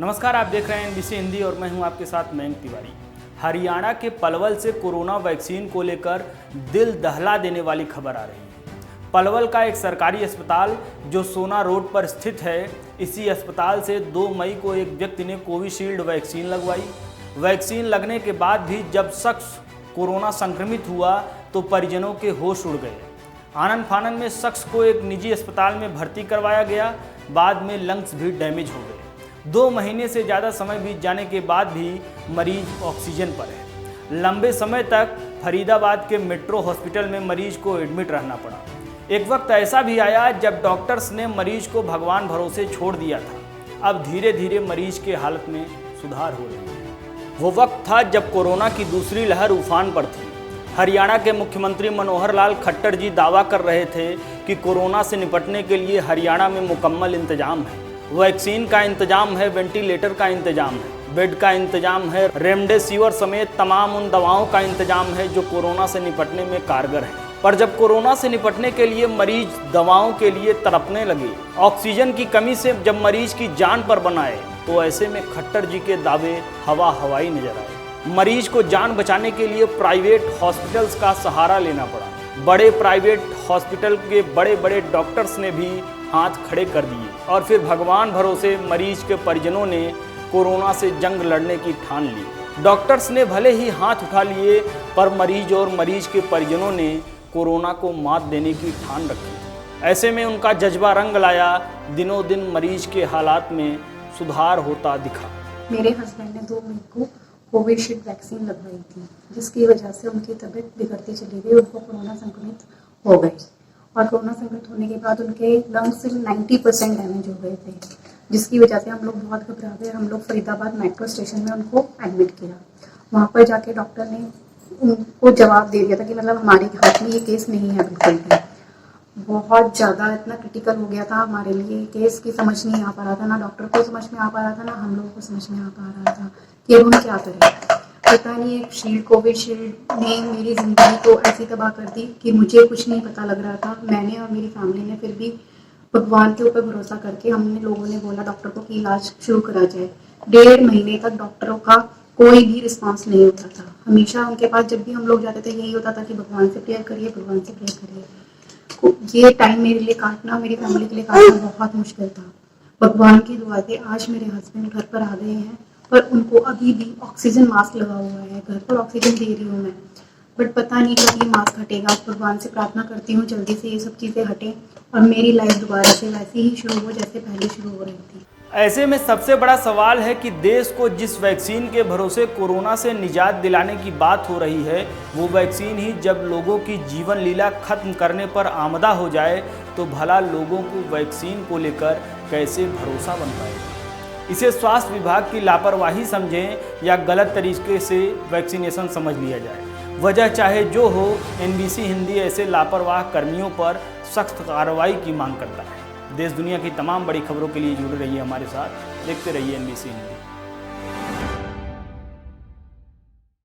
नमस्कार, आप देख रहे हैं एनबीसी हिंदी और मैं हूं आपके साथ मयंक तिवारी। हरियाणा के पलवल से कोरोना वैक्सीन को लेकर दिल दहला देने वाली खबर आ रही है। पलवल का एक सरकारी अस्पताल जो सोना रोड पर स्थित है, इसी अस्पताल से 2 मई को एक व्यक्ति ने कोविशील्ड वैक्सीन लगवाई। वैक्सीन लगने के बाद भी जब शख्स कोरोना संक्रमित हुआ तो परिजनों के होश उड़ गए। आनन फानन में शख्स को एक निजी अस्पताल में भर्ती करवाया गया। बाद में लंग्स भी डैमेज हो गए। 2 महीने से ज़्यादा समय बीत जाने के बाद भी मरीज ऑक्सीजन पर है। लंबे समय तक फरीदाबाद के मेट्रो हॉस्पिटल में मरीज को एडमिट रहना पड़ा। एक वक्त ऐसा भी आया जब डॉक्टर्स ने मरीज को भगवान भरोसे छोड़ दिया था। अब धीरे धीरे मरीज के हालत में सुधार हो रही है। वो वक्त था जब कोरोना की दूसरी लहर उफान पर थी। हरियाणा के मुख्यमंत्री मनोहर लाल खट्टर जी दावा कर रहे थे कि कोरोना से निपटने के लिए हरियाणा में मुकम्मल इंतजाम है। वैक्सीन का इंतजाम है, वेंटिलेटर का इंतजाम है, बेड का इंतजाम है, रेमडेसिविर समेत तमाम उन दवाओं का इंतजाम है जो कोरोना से निपटने में कारगर है। पर जब कोरोना से निपटने के लिए मरीज दवाओं के लिए तड़पने लगे, ऑक्सीजन की कमी से जब मरीज की जान पर बनाए, तो ऐसे में खट्टर जी के दावे हवाई नजर आए। मरीज को जान बचाने के लिए प्राइवेट हॉस्पिटल्स का सहारा लेना पड़ा। बड़े प्राइवेट हॉस्पिटल के बड़े बड़े डॉक्टर्स ने भी हाथ खड़े कर दिए और फिर भगवान भरोसे मरीज के परिजनों ने कोरोना से जंग लड़ने की ठान ली। डॉक्टर्स ने भले ही हाथ उठा लिए, पर मरीज और मरीज के परिजनों ने कोरोना को मात देने की ठान रखी। ऐसे में उनका जज्बा रंग लाया। दिनों दिन मरीज के हालात में सुधार होता दिखा। मेरे हस्बैंड ने 2 मई को कोविशील्ड वैक्सीन लगवाई थी, जिसकी वजह से उनकी तबीयत बिगड़ती चली गई। उनको कोरोना संक्रमित हो गए और कोरोना संक्रमित होने के बाद उनके लंग्स 90% डैमेज हो गए थे, जिसकी वजह से हम लोग बहुत घबरा गए। हम लोग फरीदाबाद मेट्रो स्टेशन में उनको एडमिट किया। वहाँ पर जाके डॉक्टर ने उनको जवाब दे दिया था कि मतलब हमारे हाथ में ये केस नहीं है बिल्कुल भी। बहुत ज़्यादा इतना क्रिटिकल हो गया था हमारे लिए केस की समझ नहीं आ पा रहा था। ना डॉक्टर को समझ में आ पा रहा था, ना हम लोगों को समझ में आ पा रहा था कि अब हम क्या करें। पता नहीं एक शील्ड कोविशील्ड ने मेरी ज़िंदगी को ऐसी तबाह कर दी कि मुझे कुछ नहीं पता लग रहा था। मैंने और मेरी फैमिली ने फिर भी भगवान के ऊपर भरोसा करके हमने लोगों ने बोला डॉक्टर को कि इलाज शुरू करा जाए। 1.5 महीने तक डॉक्टरों का कोई भी रिस्पांस नहीं होता था। हमेशा उनके पास जब भी हम लोग जाते थे यही होता था कि भगवान से प्रेयर करिए, भगवान से प्रेयर करिए। ये टाइम मेरे लिए काटना, मेरी फैमिली के लिए काटना बहुत मुश्किल था। भगवान की दुआ से आज मेरे हस्बैंड घर पर आ गए हैं, पर उनको अभी भी ऑक्सीजन मास्क लगा हुआ है। घर पर ऑक्सीजन दे रही हूँ मैं, बट पता नहीं कब ये मास्क हटेगा। भगवान से प्रार्थना करती हूँ जल्दी से ये सब चीज़ें हटें और मेरी लाइफ दोबारा से वैसे ही शुरू हो जैसे पहले शुरू हो रही थी। ऐसे में सबसे बड़ा सवाल है कि देश को जिस वैक्सीन के भरोसे कोरोना से निजात दिलाने की बात हो रही है, वो वैक्सीन ही जब लोगों की जीवन लीला खत्म करने पर आमदा हो जाए, तो भला लोगों को वैक्सीन को लेकर कैसे भरोसा बन पाएगा। इसे स्वास्थ्य विभाग की लापरवाही समझें या गलत तरीके से वैक्सीनेशन समझ लिया जाए, वजह चाहे जो हो, एनबीसी हिंदी ऐसे लापरवाह कर्मियों पर सख्त कार्रवाई की मांग करता है। देश दुनिया की तमाम बड़ी खबरों के लिए जुड़े रहिए हमारे साथ। देखते रहिए एनबीसी हिंदी।